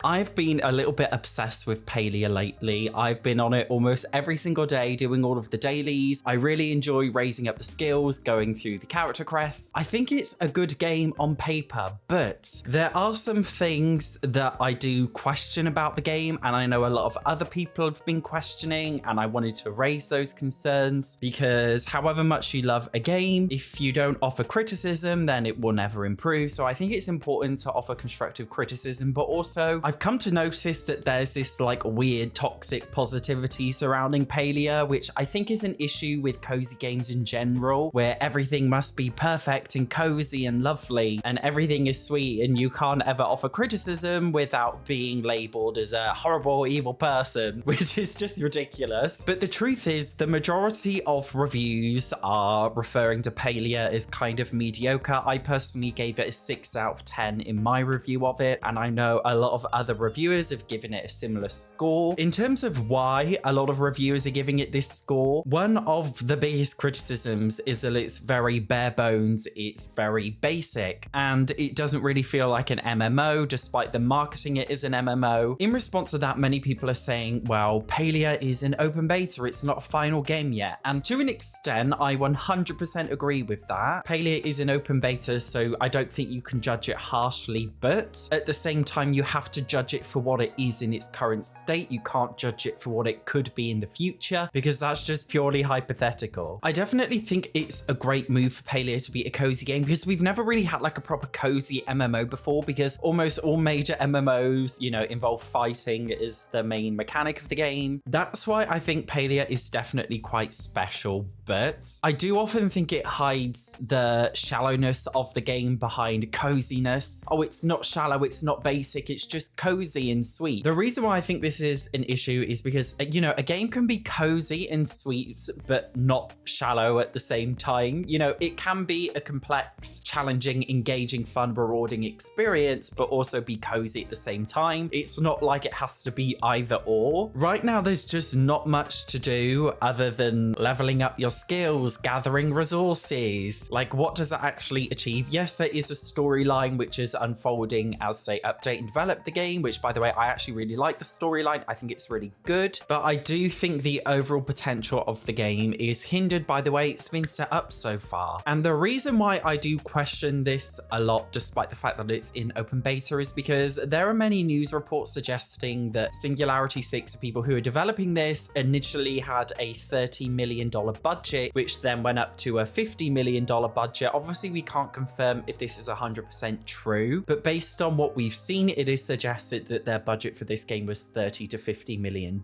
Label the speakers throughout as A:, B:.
A: I've been a little bit obsessed with Palia lately. I've been on it almost every single day doing all of the dailies. I really enjoy raising up the skills, going through the character quests. I think it's a good game on paper, but there are some things that I do question about the game, and I know a lot of other people have been questioning, and I wanted to raise those concerns because however much you love a game, if you don't offer criticism, then it will never improve. So I think it's important to offer constructive criticism, but also I've come to notice that there's this like weird toxic positivity surrounding Palia, which I think is an issue with cozy games in general, where everything must be perfect and cozy and lovely and everything is sweet and you can't ever offer criticism without being labeled as a horrible, evil person, which is just ridiculous. But the truth is, the majority of reviews are referring to Palia as kind of mediocre. I personally gave it a 6 out of 10 in my review of it, and I know a lot of other reviewers have given it a similar score. In terms of why a lot of reviewers are giving it this score, one of the biggest criticisms is that it's very bare bones, it's very basic, and it doesn't really feel like an MMO despite them marketing it as an MMO. In response to that, many people are saying, well, Palia is an open beta, it's not a final game yet. And to an extent, I 100% agree with that. Palia is an open beta, so I don't think you can judge it harshly, but at the same time, you have to judge it for what it is in its current state. You can't judge it for what it could be in the future, because that's just purely hypothetical. I definitely think it's a great move for Palia to be a cozy game, because we've never really had like a proper cozy MMO before, because almost all major MMOs, you know, involve fighting as the main mechanic of the game. That's why I think Palia is definitely quite special, but I do often think it hides the shallowness of the game behind coziness. Oh, it's not shallow, it's not basic, it's just cozy and sweet. The reason why I think this is an issue is because, you know, a game can be cozy and sweet, but not shallow at the same time. You know, it can be a complex, challenging, engaging, fun, rewarding experience, but also be cozy at the same time. It's not like it has to be either or. Right now, there's just not much to do other than leveling up your skills, gathering resources. Like, what does it actually achieve? Yes, there is a storyline which is unfolding as they update and develop the game, which, by the way, I actually really like the storyline. I think it's really good, but I do think the overall potential of the game is hindered by the way it's been set up so far. And the reason why I do question this a lot, despite the fact that it's in open beta, is because there are many news reports suggesting that Singularity 6, the people who are developing this, initially had a $30 million budget, which then went up to a $50 million budget. Obviously, we can't confirm if this is 100% true, but based on what we've seen, it is suggested that their budget for this game was $30 to $50 million.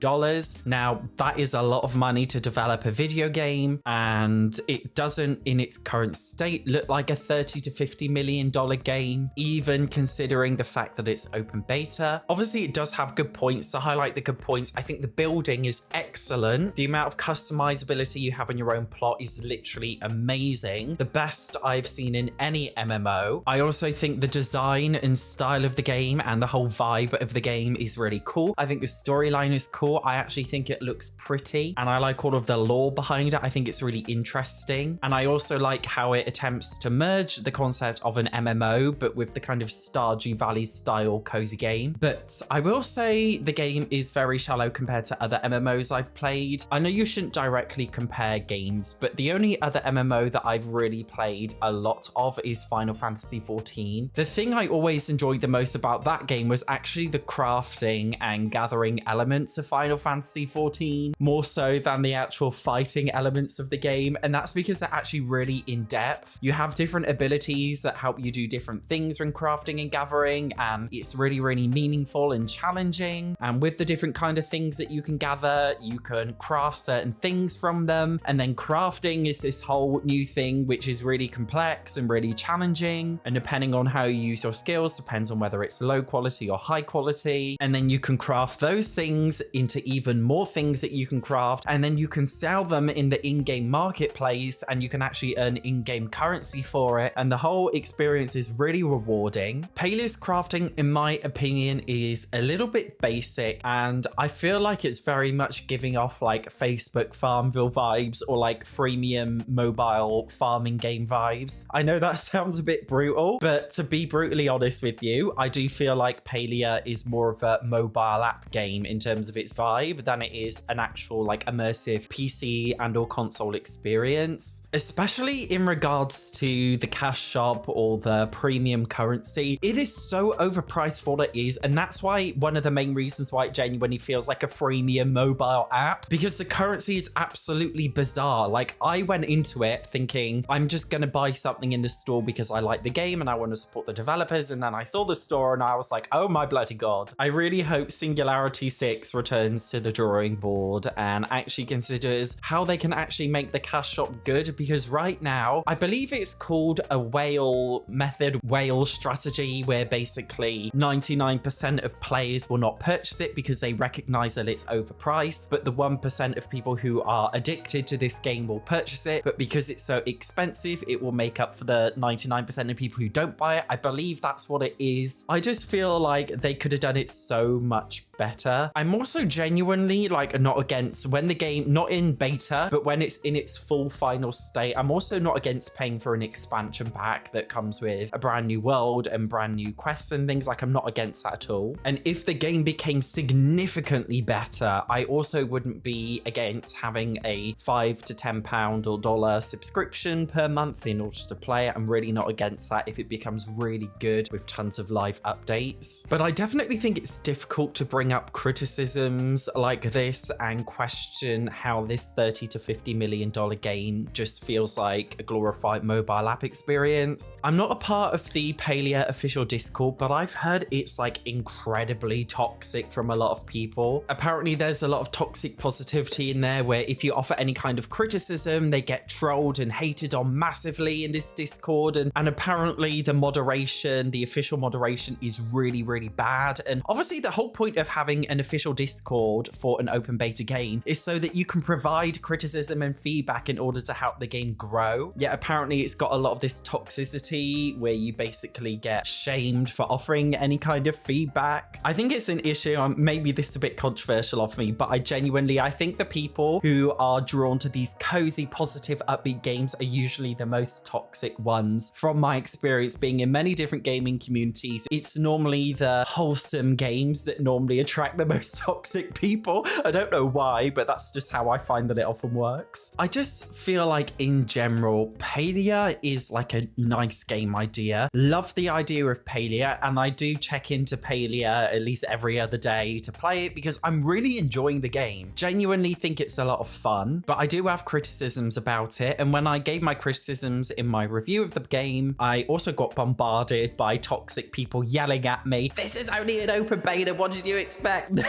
A: Now, that is a lot of money to develop a video game, and it doesn't, in its current state, look like a $30 to $50 million game, even considering the fact that it's open beta. Obviously, it does have good points. To highlight the good points, I think the building is excellent. The amount of customizability you have in your own plot is literally amazing. The best I've seen in any MMO. I also think the design and style of the game and the whole vibe of the game is really cool. I think the storyline is cool. I actually think it looks pretty, and I like all of the lore behind it. I think it's really interesting, and I also like how it attempts to merge the concept of an MMO but with the kind of Stardew Valley style cozy game. But I will say the game is very shallow compared to other MMOs I've played. I know you shouldn't directly compare games, but the only other MMO that I've really played a lot of is Final Fantasy XIV. The thing I always enjoyed the most about that game was actually the crafting and gathering elements of Final Fantasy XIV, more so than the actual fighting elements of the game, and that's because they're actually really in-depth. You have different abilities that help you do different things when crafting and gathering, and it's really, really meaningful and challenging. And with the different kind of things that you can gather, you can craft certain things from them, and then crafting is this whole new thing which is really complex and really challenging, and depending on how you use your skills depends on whether it's low quality or high quality, and then you can craft those things into even more things that you can craft, and then you can sell them in the in-game marketplace, and you can actually earn in-game currency for it, and the whole experience is really rewarding. Palia's crafting, in my opinion, is a little bit basic, and I feel like it's very much giving off like Facebook Farmville vibes or like freemium mobile farming game vibes. I know that sounds a bit brutal, but to be brutally honest with you, I do feel like Palia Palia is more of a mobile app game in terms of its vibe than it is an actual like immersive PC and or console experience, especially in regards to the cash shop or the premium currency. It is so overpriced for what it is, and that's why one of the main reasons why it genuinely feels like a freemium mobile app, because the currency is absolutely bizarre. Like, I went into it thinking I'm just gonna buy something in the store because I like the game and I want to support the developers, and then I saw the store and I was like, oh my bloody god. I really hope Singularity 6 returns to the drawing board and actually considers how they can actually make the cash shop good, because right now I believe it's called a whale method, whale strategy, where basically 99% of players will not purchase it because they recognize that it's overpriced, but the 1% of people who are addicted to this game will purchase it, but because it's so expensive it will make up for the 99% of people who don't buy it. I believe that's what it is. I just feel like they could have done it so much better. I'm also genuinely like not against when the game, not in beta, but when it's in its full final state, I'm also not against paying for an expansion pack that comes with a brand new world and brand new quests and things. Like, I'm not against that at all. And if the game became significantly better, I also wouldn't be against having a £5 to £10 or dollar subscription per month in order to play it. I'm really not against that if it becomes really good with tons of live updates. But I definitely think it's difficult to bring up criticisms like this and question how this $30 to $50 million game just feels like a glorified mobile app experience. I'm not a part of the Palia official Discord, but I've heard it's like incredibly toxic from a lot of people. Apparently there's a lot of toxic positivity in there where if you offer any kind of criticism, they get trolled and hated on massively in this Discord. And apparently the moderation, the official moderation is really, really bad. And obviously the whole point of having an official Discord for an open beta game is so that you can provide criticism and feedback in order to help the game grow. Yet apparently it's got a lot of this toxicity where you basically get shamed for offering any kind of feedback. I think it's an issue. Maybe this is a bit controversial of me, but I think the people who are drawn to these cozy, positive, upbeat games are usually the most toxic ones. From my experience being in many different gaming communities, it's normally the wholesome games that normally attract the most toxic people. I don't know why, but that's just how I find that it often works. I just feel like in general, Palia is like a nice game idea. Love the idea of Palia, and I do check into Palia at least every other day to play it because I'm really enjoying the game. Genuinely think it's a lot of fun, but I do have criticisms about it. And when I gave my criticisms in my review of the game, I also got bombarded by toxic people yelling at me, "This is only an open beta, what did you expect?"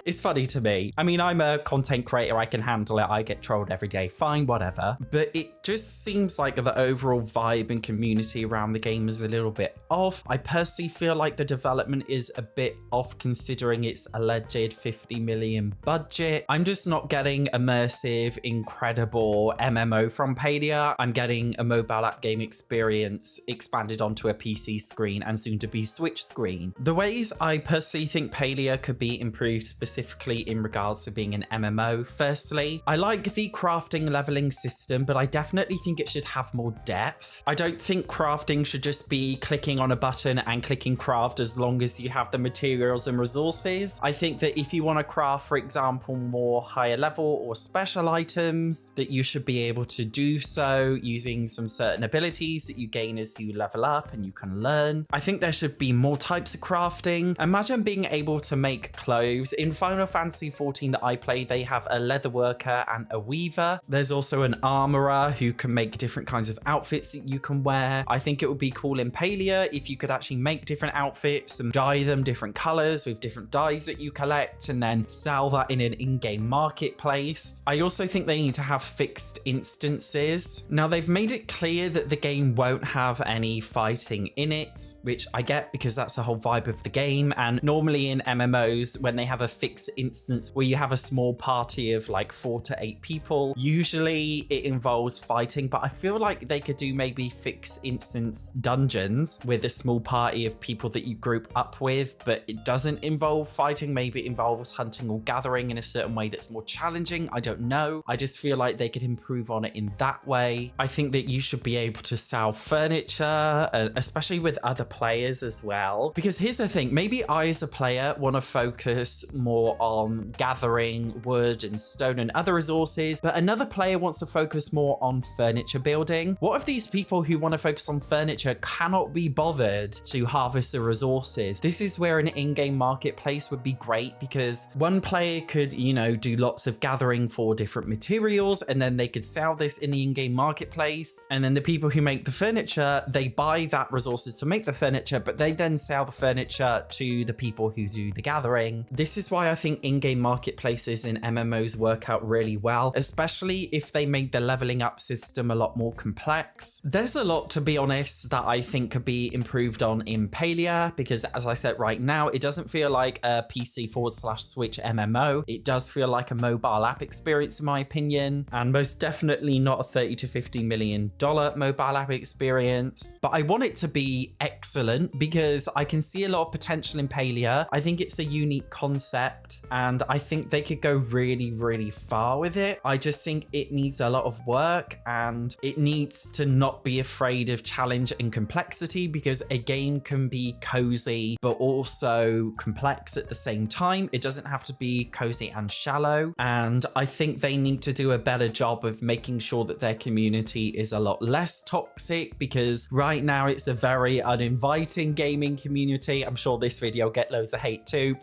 A: It's funny to me. I mean, I'm a content creator, I can handle it. I get trolled every day, fine, whatever. But it just seems like the overall vibe and community around the game is a little bit off. I personally feel like the development is a bit off considering its alleged 50 million budget. I'm just not getting immersive, incredible MMO from Palia. I'm getting a mobile app game experience expanded onto a PC screen and soon to be Switch screen. The ways I personally think Palia could be improved specifically in regards to being an MMO. Firstly, I like the crafting leveling system, but I definitely think it should have more depth. I don't think crafting should just be clicking on a button and clicking craft as long as you have the materials and resources. I think that if you want to craft, for example, more higher level or special items, that you should be able to do so using some certain abilities that you gain as you level up and you can learn. I think there should be more types of crafting. Imagine being able to make clothes. In Final Fantasy XIV that I play, they have a leather worker and a weaver. There's also an armorer who can make different kinds of outfits that you can wear. I think it would be cool in Palia if you could actually make different outfits and dye them different colors with different dyes that you collect and then sell that in an in-game marketplace. I also think they need to have fixed instances. Now, they've made it clear that the game won't have any fighting in it, which I get because that's the whole vibe of the game. And normally in MMOs, when they have a fixed instance where you have a small party of like 4 to 8 people, usually it involves fighting, but I feel like they could do maybe fixed instance dungeons with a small party of people that you group up with, but it doesn't involve fighting. Maybe it involves hunting or gathering in a certain way that's more challenging. I don't know. I just feel like they could improve on it in that way. I think that you should be able to sell furniture, especially with other players as well. Because here's the the thing. Maybe I, as a player, want to focus more on gathering wood and stone and other resources, but another player wants to focus more on furniture building. What if these people who want to focus on furniture cannot be bothered to harvest the resources? This is where an in-game marketplace would be great, because one player could, you know, do lots of gathering for different materials, and then they could sell this in the in-game marketplace. And then the people who make the furniture, they buy that resources to make the furniture, but they then sell the furniture to the people who do the gathering. This is why I think in-game marketplaces in MMOs work out really well, especially if they make the leveling up system a lot more complex. There's a lot, to be honest, that I think could be improved on in Palia, because as I said, right now, it doesn't feel like a PC/Switch MMO. It does feel like a mobile app experience, in my opinion, and most definitely not a $30 to $50 million mobile app experience. But I want it to be excellent because I can see a lot of potential in Palia. I think it's a unique concept, and I think they could go really, really far with it. I just think it needs a lot of work, and it needs to not be afraid of challenge and complexity, because a game can be cozy but also complex at the same time. It doesn't have to be cozy and shallow, and I think they need to do a better job of making sure that their community is a lot less toxic, because right now it's a very uninviting gaming community. I'm sure this video will get loads of hate too,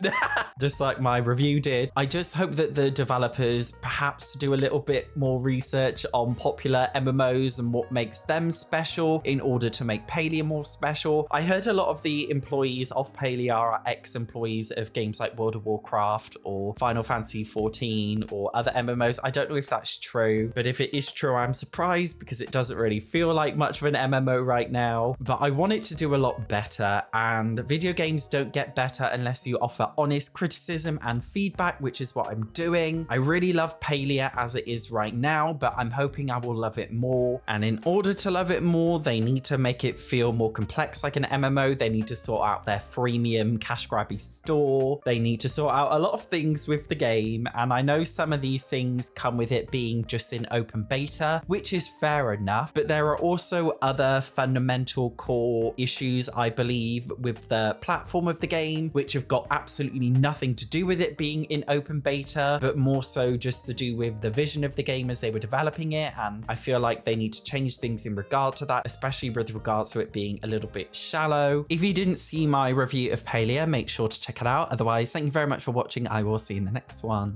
A: just like my review did. I just hope that the developers perhaps do a little bit more research on popular MMOs and what makes them special in order to make Palia more special. I heard a lot of the employees of Palia are ex-employees of games like World of Warcraft or Final Fantasy 14 or other MMOs. I don't know if that's true, but if it is true, I'm surprised, because it doesn't really feel like much of an MMO right now. But I want it to do a lot better, and video games don't get better unless you offer honest criticism and feedback, which is what I'm doing. I really love Palia as it is right now, but I'm hoping I will love it more. And in order to love it more, they need to make it feel more complex like an MMO. They need to sort out their freemium cash grabby store. They need to sort out a lot of things with the game. And I know some of these things come with it being just in open beta, which is fair enough. But there are also other fundamental core issues, I believe, with the platform of the game, which have got absolutely nothing to do with it being in open beta, but more so just to do with the vision of the game as they were developing it. And I feel like they need to change things in regard to that, especially with regards to it being a little bit shallow. If you didn't see my review of Palia, make sure to check it out. Otherwise, thank you very much for watching. I will see you in the next one.